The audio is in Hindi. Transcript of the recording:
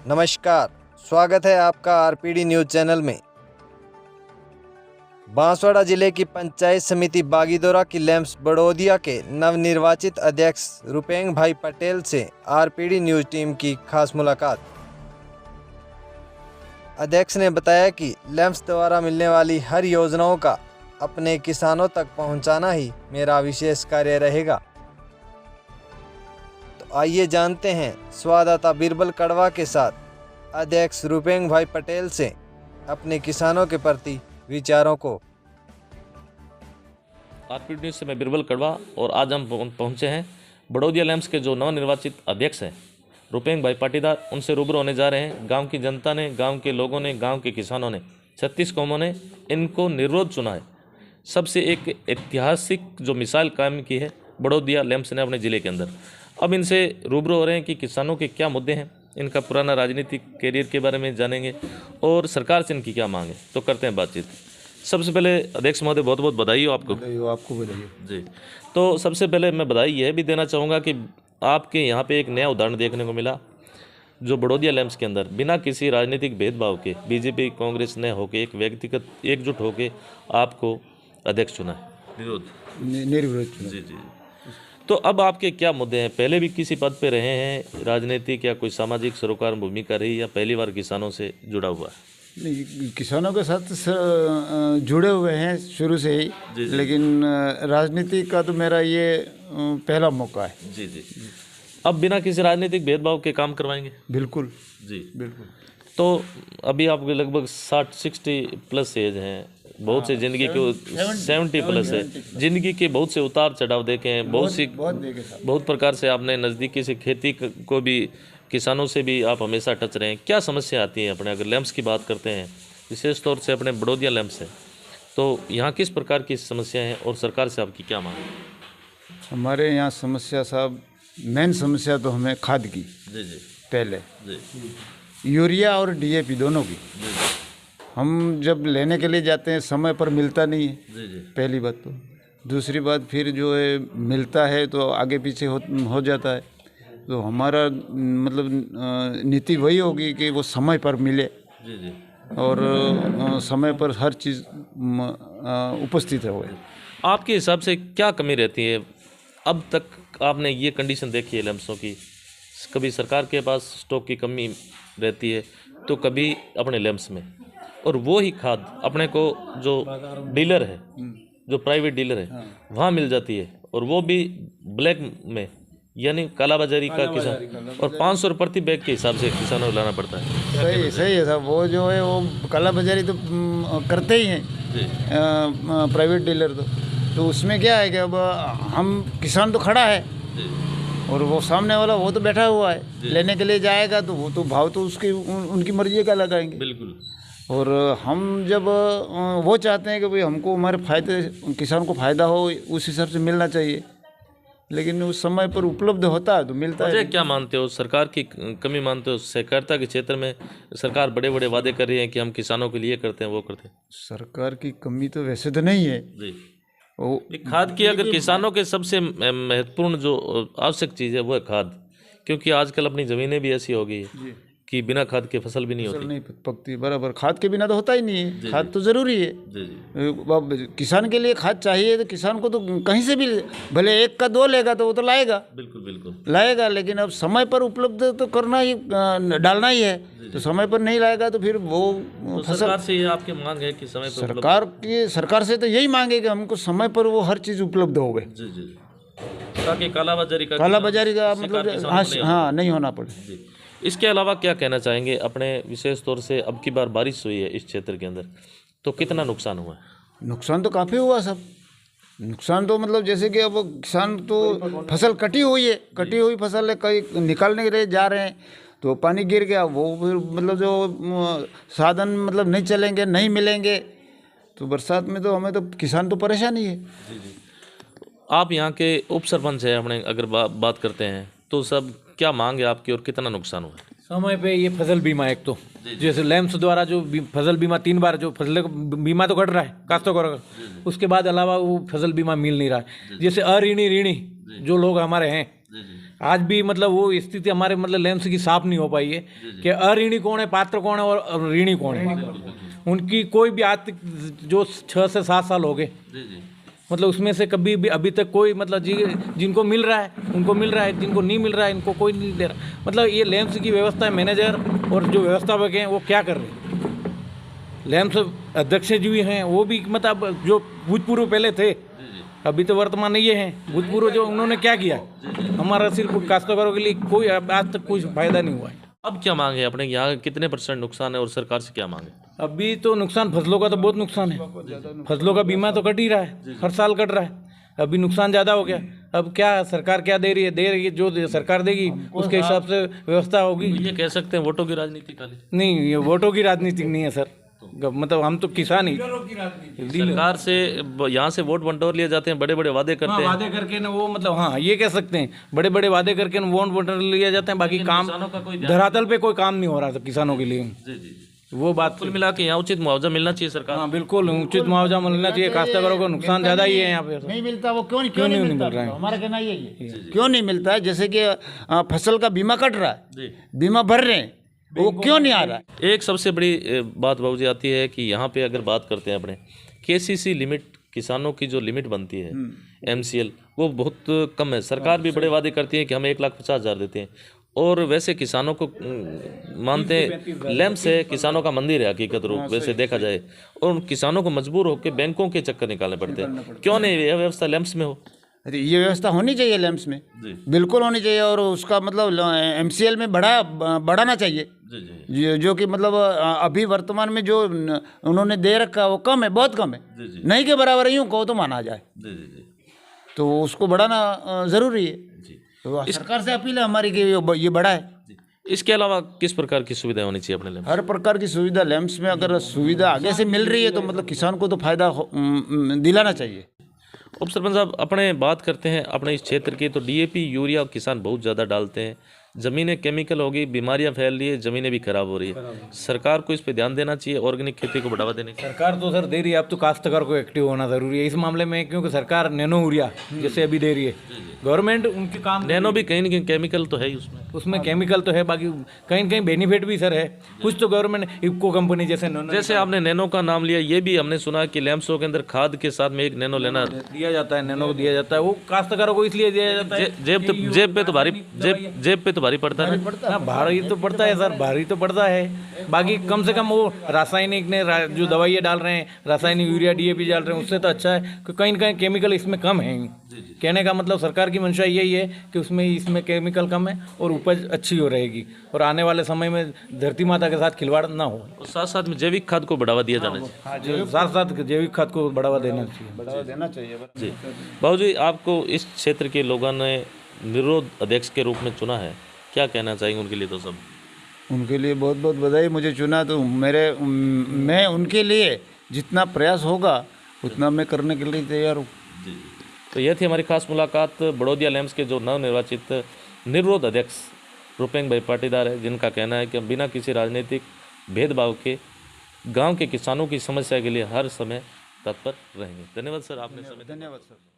नमस्कार, स्वागत है आपका आरपीडी न्यूज चैनल में। बांसवाड़ा जिले की पंचायत समिति बागीदोरा की लैम्स बड़ौदिया के नवनिर्वाचित अध्यक्ष रुपेंग भाई पटेल से आरपीडी न्यूज टीम की खास मुलाकात। अध्यक्ष ने बताया कि लैम्स द्वारा मिलने वाली हर योजनाओं का अपने किसानों तक पहुंचाना ही मेरा विशेष कार्य रहेगा। तो आइए जानते हैं स्वादाता बीरबल कड़वा के साथ अध्यक्ष रुपेंग भाई पटेल से अपने किसानों के प्रति विचारों को। आरपीडी न्यूज़ से मैं बीरबल कड़वा और आज हम पहुंचे हैं बड़ौदिया लैम्स के जो नवनिर्वाचित अध्यक्ष हैं रुपेंग भाई पाटीदार, उनसे रूबरू होने जा रहे हैं। गांव की जनता ने, गांव के लोगों ने, गांव के किसानों ने, 36 कौमों ने इनको निर्विरोध चुना है। सबसे एक ऐतिहासिक जो मिसाल कायम की है बड़ौदिया लैम्स ने अपने ज़िले के अंदर। अब इनसे रूबरू हो रहे हैं कि किसानों के क्या मुद्दे हैं, इनका पुराना राजनीतिक कैरियर के बारे में जानेंगे और सरकार से इनकी क्या मांग है। तो करते हैं बातचीत। सबसे पहले अध्यक्ष महोदय बहुत बहुत बधाई हो आपको। आपको बताइए जी, तो सबसे पहले मैं बधाई यह भी देना चाहूँगा कि आपके यहाँ पे एक नया उदाहरण देखने को मिला, जो बड़ौदिया लैम्स के अंदर बिना किसी राजनीतिक भेदभाव के बीजेपी कांग्रेस ने होके एक व्यक्तिगत एकजुट होके आपको अध्यक्ष चुना है निर्विरोध चुना। जी जी। तो अब आपके क्या मुद्दे हैं? पहले भी किसी पद पे रहे हैं, राजनीतिक या कोई सामाजिक सरोकार भूमिका रही, या पहली बार किसानों से जुड़ा हुआ है? नहीं, किसानों के साथ जुड़े हुए हैं शुरू से ही, लेकिन राजनीति का तो मेरा ये पहला मौका है। जी जी। अब बिना किसी राजनीतिक भेदभाव के काम करवाएंगे? बिल्कुल जी बिल्कुल। तो अभी आपके लगभग 60 प्लस एज हैं, बहुत से जिंदगी के 70 प्लस है, जिंदगी के बहुत से उतार चढ़ाव देखे हैं, बहुत प्रकार से आपने नज़दीकी से खेती को भी, किसानों से भी आप हमेशा टच रहे हैं। क्या समस्या आती है अपने, अगर लैम्स की बात करते हैं विशेष तौर से अपने बड़ौदिया लैम्स है, तो यहाँ किस प्रकार की समस्या है और सरकार से आपकी क्या मांग है? हमारे यहाँ समस्या साहब, मेन समस्या तो हमें खाद की। जी जी। पहले जी यूरिया और डीएपी दोनों की। जी हम जब लेने के लिए जाते हैं समय पर मिलता नहीं है। जी जी। पहली बात तो। दूसरी बात फिर जो है मिलता है तो आगे पीछे हो जाता है। तो हमारा मतलब नीति वही होगी कि वो समय पर मिले जी जी। और समय पर हर चीज़ उपस्थित है। आपके हिसाब से क्या कमी रहती है? अब तक आपने ये कंडीशन देखी है लैम्सों की, कभी सरकार के पास स्टॉक की कमी रहती है तो कभी अपने लैम्स में, और वो ही खाद अपने को जो डीलर है, जो प्राइवेट डीलर है, वहाँ मिल जाती है, और वो भी ब्लैक में, यानी कालाबाजारी का किसान, और 500 रुपये प्रति बैग के हिसाब से किसानों को लाना पड़ता है। सही है साहब। वो जो है वो कालाबाजारी तो करते ही हैं प्राइवेट डीलर। तो उसमें क्या है कि अब हम किसान तो खड़ा है और वो सामने वाला वो तो बैठा हुआ है, लेने के लिए जाएगा तो वो तो भाव तो उसकी उनकी मर्जी का लगाएंगे। बिल्कुल। और हम जब वो चाहते हैं कि भाई हमको हमारे फायदे, किसान को फ़ायदा हो, उस हिसाब से मिलना चाहिए, लेकिन उस समय पर उपलब्ध होता है तो मिलता है। क्या मानते हो, सरकार की कमी मानते हो? सहकारिता के क्षेत्र में सरकार बड़े बड़े वादे कर रही है कि हम किसानों के लिए करते हैं, वो करते हैं। सरकार की कमी तो वैसे तो नहीं है जी। वो खाद की अगर किसानों के सबसे महत्वपूर्ण जो आवश्यक चीज़ है वो है खाद, क्योंकि आजकल अपनी ज़मीनें भी ऐसी हो गई है कि बिना खाद के फसल भी नहीं होती, नहीं पकती बराबर। खाद के बिना तो होता ही नहीं है। खाद तो ज़रूरी है। जी जी। किसान के लिए खाद चाहिए तो किसान को तो कहीं से भी, भले 1 का 2 लेगा तो वो तो लाएगा, बिल्कुल बिल्कुल लाएगा, लेकिन अब समय पर उपलब्ध तो करना ही, डालना ही है। तो समय पर नहीं लाएगा तो फिर वो तो सरकार से ये आपकी मांग है कि समय पर सरकार से तो यही मांगे कि हमको समय पर वो हर चीज़ उपलब्ध हो गए, जी जी, ताकि कालाबाजारी का मतलब हाँ नहीं होना पड़े। जी। इसके अलावा क्या कहना चाहेंगे अपने, विशेष तौर से अब की बार बारिश हुई है इस क्षेत्र के अंदर, तो कितना नुकसान हुआ है? नुकसान तो काफ़ी हुआ सब। नुकसान तो मतलब जैसे कि अब किसान तो फसल कटी हुई है, कटी हुई फसल है, कहीं निकालने के लिए जा रहे हैं तो पानी गिर गया, वो फिर मतलब जो साधन मतलब नहीं चलेंगे, नहीं मिलेंगे, तो बरसात में तो हमें तो किसान तो परेशान ही है। जी जी। आप यहाँ के उप सरपंच है, अपने अगर बात करते हैं तो सब क्या मांग है आपकी और कितना नुकसान हुआ है? समय पे ये फसल बीमा, एक तो जैसे लैम्स द्वारा जो फसल बीमा 3 बार जो फसल बीमा तो कट रहा है काश्तकारों का, उसके बाद अलावा वो फसल बीमा मिल नहीं रहा है। जैसे अऋणी ऋणी जो लोग हमारे हैं, आज भी मतलब वो स्थिति हमारे मतलब लैंप्स की साफ नहीं हो पाई है कि अऋणी कौन है, पात्र कौन है और ऋणी कौन है। उनकी कोई भी आज तक जो 6 से 7 साल हो गए, मतलब उसमें से कभी भी अभी तक कोई मतलब जिनको मिल रहा है उनको मिल रहा है, जिनको नहीं मिल रहा है इनको कोई नहीं दे रहा। मतलब ये लैंप्स की व्यवस्था है, मैनेजर और जो व्यवस्थापक हैं वो क्या कर रहे हैं। लैंप्स अध्यक्ष जी हैं वो भी मतलब जो भूतपूर्व पहले थे, अभी तो वर्तमान ये हैं, भूतपूर्व जो उन्होंने क्या किया, हमारा सिर्फ काश्तकारों के लिए कोई आज तक कुछ फायदा नहीं हुआ है। अब क्या मांग है अपने यहाँ, कितने % नुकसान है और सरकार से क्या मांग है? अभी तो नुकसान फसलों का तो बहुत नुकसान है, फसलों का बीमा तो कट ही रहा है, हर साल कट रहा है। अभी नुकसान ज़्यादा हो गया, अब क्या सरकार क्या दे रही है जो सरकार देगी उसके हिसाब से व्यवस्था होगी। ये कह सकते हैं वोटों की राजनीति खाली? नहीं, ये वोटों की राजनीति नहीं है सर, मतलब हम तो किसान ही। सरकार से यहाँ से वोट बंटोर लिए जाते हैं, बड़े बड़े वादे करते हैं, वादे करके ना वो मतलब हाँ ये कह सकते हैं, बड़े बड़े वादे करके ना वोट बंटोर लिए जाते हैं, बाकी काम धरातल पे कोई काम नहीं हो रहा था किसानों के लिए। वो बात कुल मिला के यहाँ उचित मुआवजा मिलना चाहिए सरकार। हाँ बिल्कुल उचित मुआवजा मिलना चाहिए, काश्तकारों को नुकसान ज़्यादा ही है यहाँ पे। नहीं मिलता, वो क्यों नहीं मिल रहा है, हमारा कहना यही है, क्यों नहीं मिलता है। जैसे कि फसल का बीमा कट रहा है, बीमा भर रहे हैं, वो क्यों नहीं आ रहा है। एक सबसे बड़ी बात बाबूजी आती है कि यहाँ पे अगर बात करते हैं अपने KCC लिमिट, किसानों की जो लिमिट बनती है MCL, वो बहुत कम है। सरकार भी बड़े वादे करती है कि हम 1,50,000 देते हैं, और वैसे किसानों को मानते हैं लैंप्स है किसानों का मंदिर है हकीकत रूप वैसे देखा जाए, और किसानों को मजबूर होकर बैंकों के चक्कर निकालने पड़ते हैं। क्यों नहीं यह व्यवस्था लैंप्स में हो? ये व्यवस्था होनी चाहिए लैंप्स में, बिल्कुल होनी चाहिए, और उसका मतलब MCL में बढ़ाना चाहिए। जो कि मतलब अभी वर्तमान में जो उन्होंने दे रखा है वो कम है, बहुत कम है, नहीं के बराबर यूँ कहो तो माना जाए, तो उसको बढ़ाना ज़रूरी है। तो सरकार से अपील है हमारी कि ये बड़ा है। इसके अलावा किस प्रकार की सुविधा होनी चाहिए अपने लैंप्स? हर प्रकार की सुविधा लैंप्स में, अगर सुविधा आगे से मिल रही है तो मतलब किसान को तो फायदा दिलाना चाहिए। उप सरपंच साहब, अपने बात करते हैं अपने इस क्षेत्र की, तो DAP यूरिया किसान बहुत ज़्यादा डालते हैं, ज़मीनें केमिकल हो गई, बीमारियां फैल रही है, ज़मीनें भी खराब हो रही है। सरकार को इस पे ध्यान देना चाहिए, ऑर्गेनिक खेती को बढ़ावा देने की। सरकार तो सर दे रही है, अब तो काश्तकार को एक्टिव होना ज़रूरी है इस मामले में, क्योंकि सरकार नैनो यूरिया जैसे अभी दे रही है, गवर्नमेंट उनके काम। नैनो भी कहीं ना कहीं केमिकल तो है ही उसमें केमिकल तो है, बाकी कहीं कहीं बेनिफिट भी सर है कुछ, तो गवर्नमेंट इफ्को कंपनी जैसे आपने नैनो का नाम लिया, ये भी हमने सुना कि लैंप्सों के अंदर खाद के साथ में एक नैनो लेना दिया जाता है, नैनो को दिया जाता है, वो काश्तकारों को इसलिए दिया जाता है जेब पे तो भारी पड़ता है। हाँ भारी तो पड़ता है सर, भारी तो पड़ता है, बाकी कम से कम वो रासायनिक ने जो दवाइयाँ डाल रहे हैं, रासायनिक यूरिया DAP डाल रहे हैं, उससे तो अच्छा है कि कहीं कहीं केमिकल इसमें कम है। कहने का मतलब सरकार की मंशा यही है कि इसमें केमिकल कम है और उपज अच्छी हो रहेगी, और आने वाले समय में धरती माता के साथ खिलवाड़ ना हो। और साथ साथ में जैविक खाद को बढ़ावा दिया जाना चाहिए। साथ साथ जैविक खाद को बढ़ावा देना चाहिए। जी बाबूजी, आपको इस क्षेत्र के लोगों ने निर्विरोध अध्यक्ष के रूप में चुना है, क्या कहना चाहेंगे उनके लिए? तो सब उनके लिए बहुत बहुत बधाई, मुझे चुना तो मैं उनके लिए जितना प्रयास होगा उतना मैं करने के लिए तैयार हूँ। तो यह थी हमारी खास मुलाकात बड़ौदिया लैंप्स के जो नवनिर्वाचित निर्विरोध अध्यक्ष रुपेंग भाई पाटीदार है, जिनका कहना है कि हम बिना किसी राजनीतिक भेदभाव के गांव के किसानों की समस्या के लिए हर समय तत्पर रहेंगे। धन्यवाद सर, आपने समय। धन्यवाद सर।